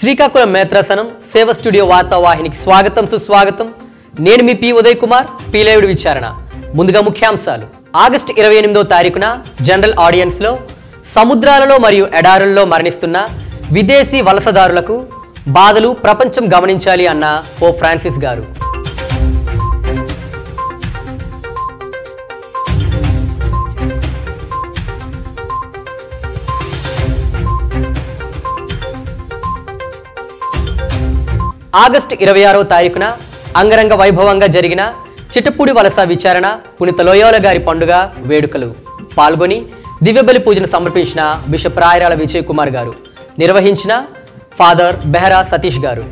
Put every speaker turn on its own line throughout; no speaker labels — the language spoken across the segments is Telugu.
శ్రీకాకుళం మేత్రాసనం సేవ స్టూడియో వార్తావాహినికి స్వాగతం సుస్వాగతం. నేను మీ పి ఉదయ్ కుమార్, పీలేవుడి విచారణ. ముందుగా ముఖ్యాంశాలు. ఆగస్టు 28వ తారీఖున జనరల్ ఆడియన్స్లో సముద్రాలలో మరియు ఎడారుల్లో మరణిస్తున్న విదేశీ వలసదారులకు బాధలు ప్రపంచం గమనించాలి అన్న పోప్ ఫ్రాన్సిస్ గారు. ఆగస్టు 26వ తారీఖున అంగరంగ వైభవంగా జరిగిన చిట్టపూడి వలస విచారణ పునీత లోయోలా గారి పండుగ వేడుకలు పాల్గొని దివ్యబలి పూజను సమర్పించిన బిషప్ రాయరాల విజయ్ కుమార్ గారు, నిర్వహించిన ఫాదర్ బెహరా సతీష్ గారు.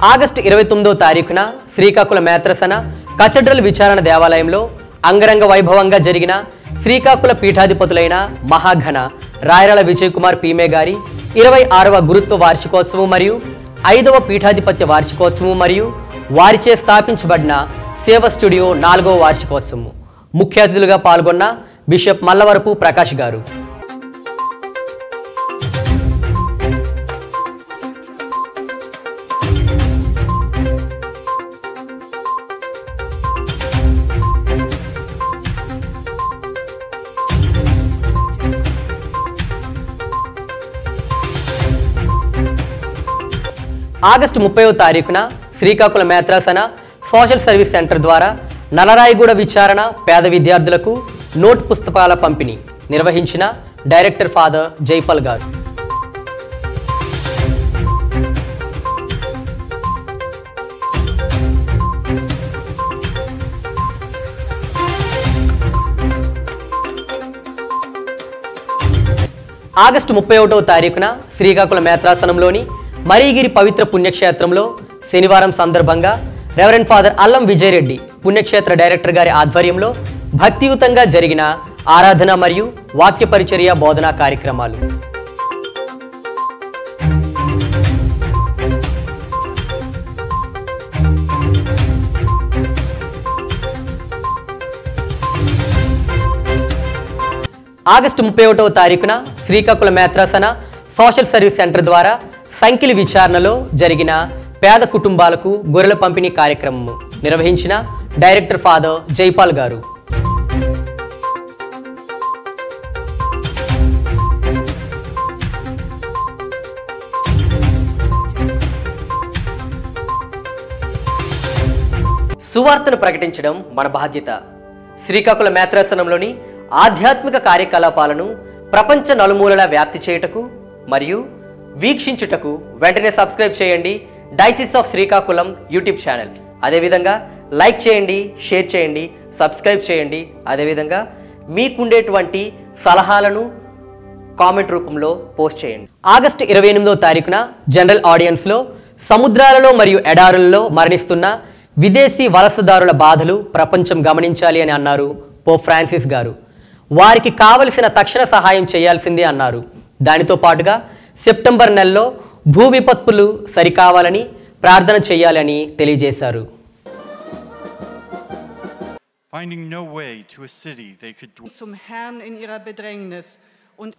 ఆగస్టు 29వ తారీఖున శ్రీకాకుళం మేత్రాసన కథీడ్రల్ విచారణ దేవాలయంలో అంగరంగ వైభవంగా జరిగిన శ్రీకాకుళ పీఠాధిపతులైన మహాఘన రాయరాల విజయ్ కుమార్ పీమే గారి 26వ గురుత్వ వార్షికోత్సవం మరియు 5వ పీఠాధిపత్య వార్షికోత్సవం మరియు వారిచే స్థాపించబడిన సేవ స్టూడియో 4వ వార్షికోత్సవం ముఖ్య అతిథులుగా పాల్గొన్న బిషప్ మల్లవరపు ప్రకాష్ గారు. ఆగస్టు 30వ తారీఖున శ్రీకాకుళం మేత్రాసన సోషల్ సర్వీస్ సెంటర్ ద్వారా నలరాయిగూడ విచారణ పేద విద్యార్థులకు నోట్ పుస్తకాల పంపిణీ నిర్వహించిన డైరెక్టర్ ఫాదర్ జైపాల్ గారు. ఆగస్టు 31వ తారీఖున శ్రీకాకుళం మేత్రాసనంలోని మరీగిరి పవిత్ర పుణ్యక్షేత్రంలో శనివారం సందర్భంగా రెవరెండ్ ఫాదర్ అల్లం విజయరెడ్డి పుణ్యక్షేత్ర డైరెక్టర్ గారి ఆధ్వర్యంలో భక్తియుతంగా జరిగిన ఆరాధన మరియు వాక్య పరిచర్య బోధనా కార్యక్రమాలు. ఆగస్టు 31వ తారీఖున శ్రీకాకుళం మేత్రాసన సోషల్ సర్వీస్ సెంటర్ ద్వారా సంఖ్యల విచారణలో జరిగిన పేద కుటుంబాలకు గొర్రెల పంపిణీ కార్యక్రమము నిర్వహించిన డైరెక్టర్ ఫాదర్ జైపాల్ గారు. సువార్తను ప్రకటించడం మన బాధ్యత. శ్రీకాకుళం మేత్రాసనంలోని ఆధ్యాత్మిక కార్యకలాపాలను ప్రపంచ నలుమూలలా వ్యాప్తి చేయుటకు మరియు వీక్షించుటకు వెంటనే సబ్స్క్రైబ్ చేయండి diocese of Srikakulam YouTube channel. అదేవిధంగా లైక్ చేయండి, షేర్ చేయండి, సబ్స్క్రైబ్ చేయండి. అదేవిధంగా మీకుండేటువంటి సలహాలను కామెంట్ రూపంలో పోస్ట్ చేయండి. ఆగస్టు 28వ తారీఖున జనరల్ ఆడియన్స్లో సముద్రాలలో మరియు ఎడారులలో మరణిస్తున్న విదేశీ వలసదారుల బాధలు ప్రపంచం గమనించాలి అని అన్నారు పోప్ ఫ్రాన్సిస్ గారు. వారికి కావలసిన తక్షణ సహాయం చేయాల్సిందే అన్నారు. దానితో పాటుగా సెప్టెంబర్ నెలలో భూ విపత్తులు సరికావాలని ప్రార్థన చేయాలని తెలియజేశారు.
Finding no way to a city they could
zum Herrn in ihrer Bedrängnis und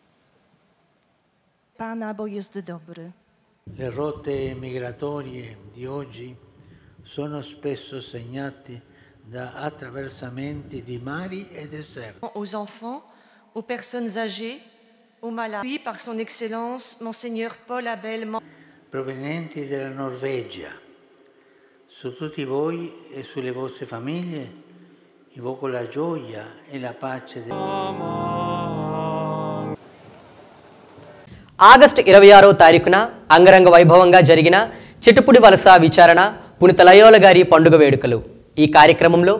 Pana bo jest dobry.
Le rotte migratorie di oggi sono spesso segnate da attraversamenti di mari e deserti.
Aux enfants, aux personnes âgées, aux malades. Puis par son excellence, Monseigneur Paul Abel,
provenienti dalla Norvegia. Su tutti voi e sulle vostre famiglie invoco la gioia e la pace
August 26వ తారీఖున అంగరంగ వైభవంగా జరిగిన చిట్టపూడి వలస విచారణ పునీత లోయోలా గారి పండుగ వేడుకలు. ఈ కార్యక్రమంలో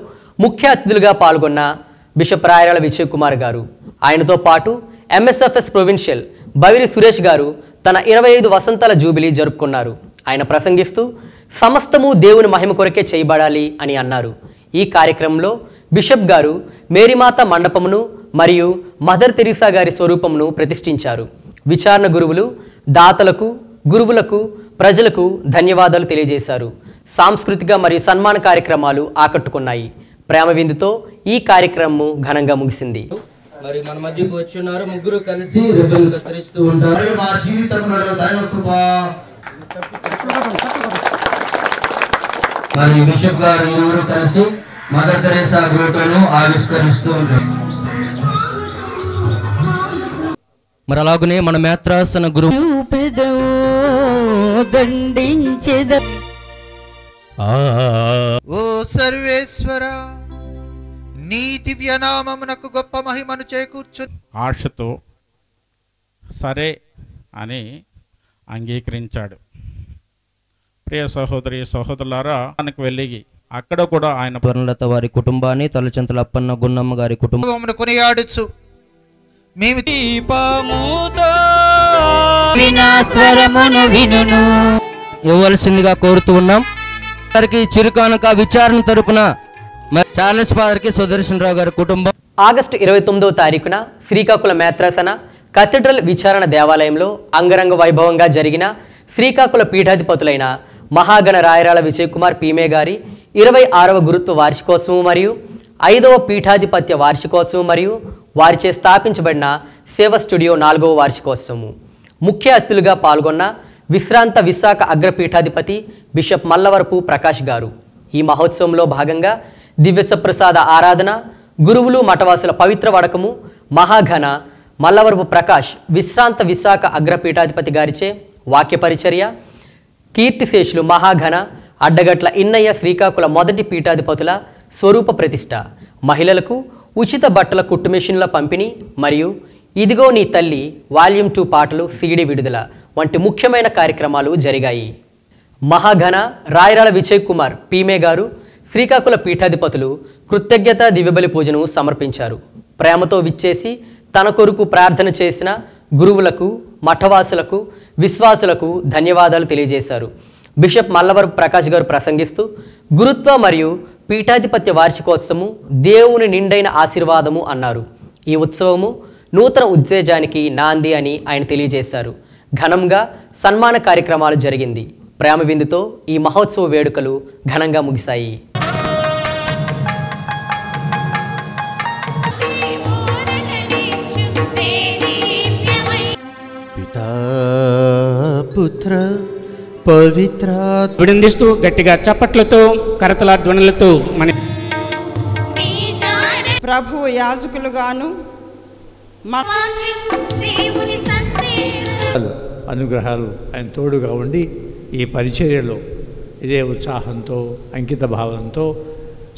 ముఖ్య అతిథులుగా పాల్గొన్న బిషప్ రాయరాల విజయ్ కుమార్ గారు, ఆయనతో పాటు ఎంఎస్ఎఫ్ఎస్ ప్రొవిన్షియల్ బవిరి సురేష్ గారు తన 25 వసంతాల జూబిలీ జరుపుకున్నారు. ఆయన ప్రసంగిస్తూ సమస్తము దేవుని మహిమ కొరకే చేయబడాలి అని అన్నారు. ఈ కార్యక్రమంలో బిషప్ గారు మేరీమాత మండపమును మరియు మదర్ తెరీసా గారి స్వరూపమును ప్రతిష్ఠించారు. విచారణ గురువులు దాతలకు, గురువులకు, ప్రజలకు ధన్యవాదాలు తెలియజేశారు. సాంస్కృతిక మరియు సన్మాన కార్యక్రమాలు ఆకట్టుకున్నాయి. ప్రేమ విందుతో ఈ కార్యక్రమం ఘనంగా ముగిసింది.
మరి మన మధ్యకు వచ్చి ఉన్నారు ముగ్గురు కలిసి రిబ్బన్ కత్తిరిస్తూ ఉంటారు.
మా జీవితంలో దైవ కృప
మరి బిషప్ గారు ఇరువురు కలిసి మదర్ తెరేసా గ్రోటోను ఆవిష్కరిస్తూ ఉంటారు. మరి అలాగనే మన మేత్రాసన గురువు
ఓ సర్వేశ్వర నీ దివ్య నామమునకు గొప్ప మహిమను చేకూర్చు.
ఆశతో సరే అని అంగీకరించాడు. ప్రియ సహోదరి సహోదరులారా, ఆయనకు వెళ్ళి అక్కడ కూడా ఆయన
వర్ణలత వారి కుటుంబాన్ని, తలచంతల అప్పన్న గున్నమ్మ గారి కుటుంబం
కొనియాడుచు మేము
ఇవ్వవలసిందిగా కోరుతూ ఉన్నాం. వారికి చిరుకానుక విచారణ తరపున చార్లెస్ ఫాదర్ కి సుదర్శన్ రావు గారి కుటుంబం.
ఆగస్టు 29వ తారీఖున శ్రీకాకుళం మేత్రాసన కథీడ్రల్ విచారణ దేవాలయంలో అంగరంగ వైభవంగా జరిగిన శ్రీకాకుళ పీఠాధిపతులైన మహాగణ రాయరాల విజయ్ కుమార్ పీమే గారి 26వ గురుత్వ వార్షికోత్సవం మరియు 5వ పీఠాధిపత్య వార్షికోత్సవం మరియు వారిచే స్థాపించబడిన సేవ స్టూడియో 4వ వార్షికోత్సవం ముఖ్య అతిథులుగా పాల్గొన్న విశ్రాంత విశాఖ అగ్రపీఠాధిపతి బిషప్ మల్లవరపు ప్రకాష్ గారు. ఈ మహోత్సవంలో భాగంగా దివ్యసప్రసాద ఆరాధన, గురువులు మఠవాసుల పవిత్ర వడకము, మహాఘన మల్లవరపు ప్రకాష్ విశ్రాంత విశాఖ అగ్రపీఠాధిపతి గారిచే వాక్య పరిచర్య, కీర్తిశేషులు మహాఘన అడ్డగట్ల ఇన్నయ్య శ్రీకాకుళ మొదటి పీఠాధిపతుల స్వరూప ప్రతిష్ట, మహిళలకు ఉచిత బట్టల కుట్టు మెషిన్ల పంపిణీ మరియు ఇదిగో నీ తల్లి వాల్యూమ్ 2 పాటలు సీడీ విడుదల వంటి ముఖ్యమైన కార్యక్రమాలు జరిగాయి. మహాఘన రాయరాల విజయ్ కుమార్ పీమే గారు శ్రీకాకుళ పీఠాధిపతులు కృతజ్ఞత దివ్యబలి పూజను సమర్పించారు. ప్రేమతో విచ్చేసి తన కొరకు ప్రార్థన చేసిన గురువులకు, మఠవాసులకు, విశ్వాసులకు ధన్యవాదాలు తెలియజేశారు. బిషప్ మల్లవరపు ప్రకాష్ గారు ప్రసంగిస్తూ గురుత్వ మరియు పీఠాధిపత్య వార్షికోత్సవము దేవుని నిండైన ఆశీర్వాదము అన్నారు. ఈ ఉత్సవము నూతన ఉత్తేజానికి నాంది అని ఆయన తెలియజేశారు. ఘనంగా సన్మాన కార్యక్రమాలు జరిగింది. ప్రేమ విందుతో ఈ మహోత్సవ వేడుకలు ఘనంగా ముగిశాయి.
పితా పుత్ర పవిత్ర
విడందిస్తూ గట్టిగా చప్పట్లతో కరతల ధ్వనులతో మన
ప్రభు యాజకులుగాను
అనుగ్రహాలు ఆయన తోడుగా ఉండి ఈ పరిచర్యలో ఇదే ఉత్సాహంతో, అంకిత భావంతో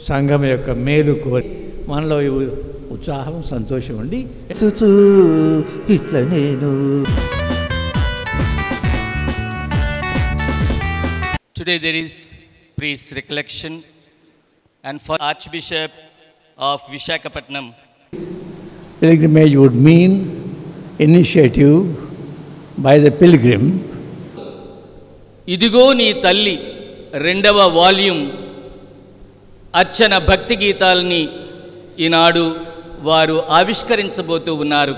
సంఘం యొక్క మేలు కోరి మనలో ఈ ఉత్సాహం, సంతోషం ఉండి
ఇట్లా నేను
Today there is priest recollection and for Archbishop of Visakhapatnam.
Pilgrimage would mean initiative by the pilgrim.
ఇదిగో నీ తల్లి 2వ వాల్యూమ్ అర్చన భక్తి గీతాలని ఈనాడు వారు ఆవిష్కరించబోతూ ఉన్నారు.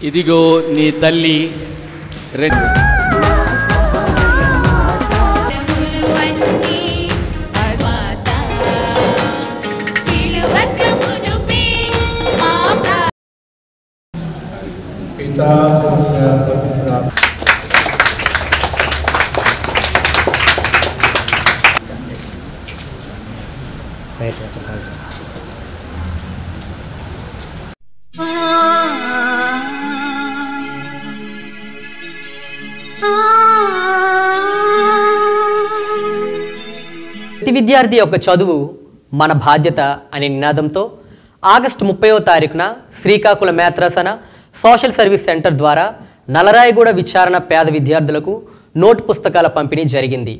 ఇదిగో నీ తల్లి
ప్రతి విద్యార్థి యొక్క చదువు మన బాధ్యత అనే నినాదంతో ఆగస్టు 30వ తారీఖున శ్రీకాకుళం మేత్రాసన సోషల్ సర్వీస్ సెంటర్ ద్వారా నలరాయగూడ విచారణ పేద విద్యార్థులకు నోట్ పుస్తకాల పంపిణీ జరిగింది.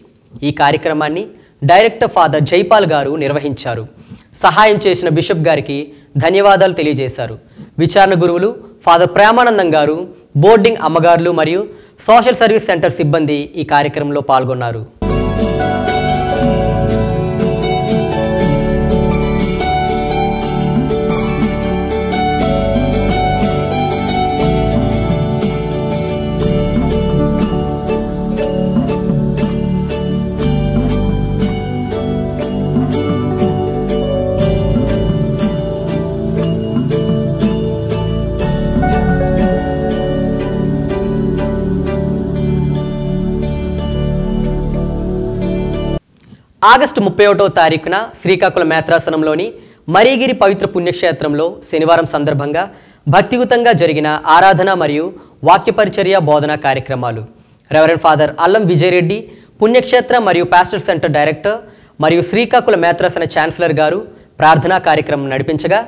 ఈ కార్యక్రమాన్ని డైరెక్టర్ ఫాదర్ జైపాల్ గారు నిర్వహించారు. సహాయం చేసిన బిషప్ గారికి ధన్యవాదాలు తెలియజేశారు. విచారణ గురువులు ఫాదర్ ప్రేమానందం గారు, బోర్డింగ్ అమ్మగారులు మరియు సోషల్ సర్వీస్ సెంటర్ సిబ్బంది ఈ కార్యక్రమంలో పాల్గొన్నారు. ఆగస్టు 31వ తారీఖున శ్రీకాకుళం మేత్రాసనంలోని మరీగిరి పవిత్ర పుణ్యక్షేత్రంలో శనివారం సందర్భంగా భక్తియుతంగా జరిగిన ఆరాధన మరియు వాక్య పరిచర్య బోధన కార్యక్రమాలు. రెవరెండ్ ఫాదర్ అల్లం విజయరెడ్డి పుణ్యక్షేత్ర మరియు పాస్టర్ సెంటర్ డైరెక్టర్ మరియు శ్రీకాకుళం మేత్రాసన ఛాన్సలర్ గారు ప్రార్థనా కార్యక్రమం నడిపించగా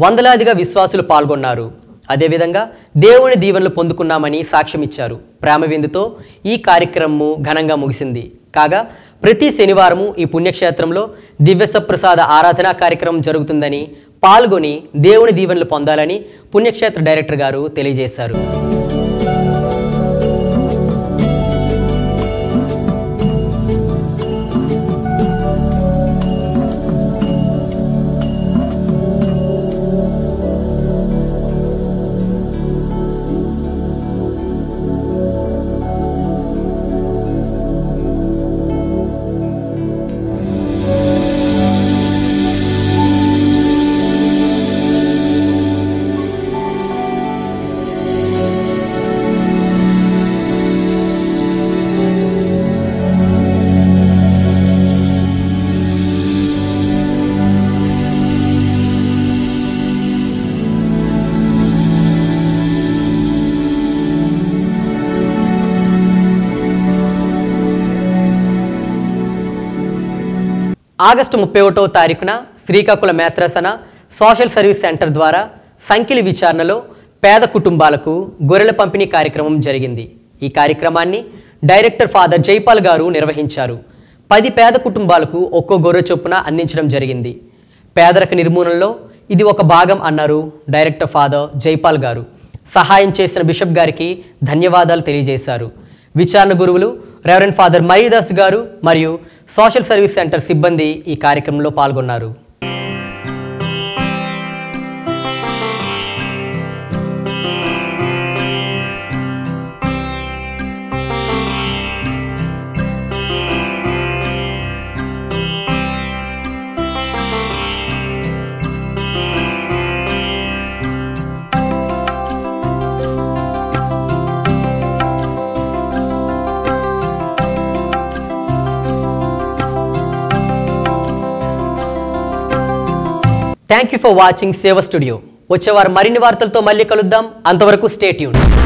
వందలాదిగా విశ్వాసులు పాల్గొన్నారు. అదేవిధంగా దేవుని దీవెనలు పొందుకున్నామని సాక్ష్యమిచ్చారు. ప్రేమ విందుతో ఈ కార్యక్రమము ఘనంగా ముగిసింది. కాగా ప్రతి శనివారము ఈ పుణ్యక్షేత్రంలో దివ్య సప్రసాద ఆరాధనా కార్యక్రమం జరుగుతుందని, పాల్గొని దేవుని దీవెనలు పొందాలని పుణ్యక్షేత్ర డైరెక్టర్ గారు తెలియజేశారు. ఆగస్టు 31వ తారీఖున శ్రీకాకుళం మేత్రాసన సోషల్ సర్వీస్ సెంటర్ ద్వారా సంఖ్యల విచారణలో పేద కుటుంబాలకు గొర్రెల పంపిణీ కార్యక్రమం జరిగింది. ఈ కార్యక్రమాన్ని డైరెక్టర్ ఫాదర్ జైపాల్ గారు నిర్వహించారు. 10 పేద కుటుంబాలకు ఒక్కో గొర్రె చొప్పున అందించడం జరిగింది. పేదరిక నిర్మూలనలో ఇది ఒక భాగం అన్నారు డైరెక్టర్ ఫాదర్ జైపాల్ గారు. సహాయం చేసిన బిషప్ గారికి ధన్యవాదాలు తెలియజేశారు. విచారణ గురువులు రెవరెండ్ ఫాదర్ మరీదాస్ గారు మరియు సోషల్ సర్వీస్ సెంటర్ సిబ్బంది ఈ కార్యక్రమంలో పాల్గొన్నారు. థ్యాంక్ యూ ఫర్ వాచింగ్ సేవ స్టూడియో. వచ్చేవారు మరిన్ని వార్తలతో మళ్ళీ కలుద్దాం. అంతవరకు స్టే ట్యూన్డ్.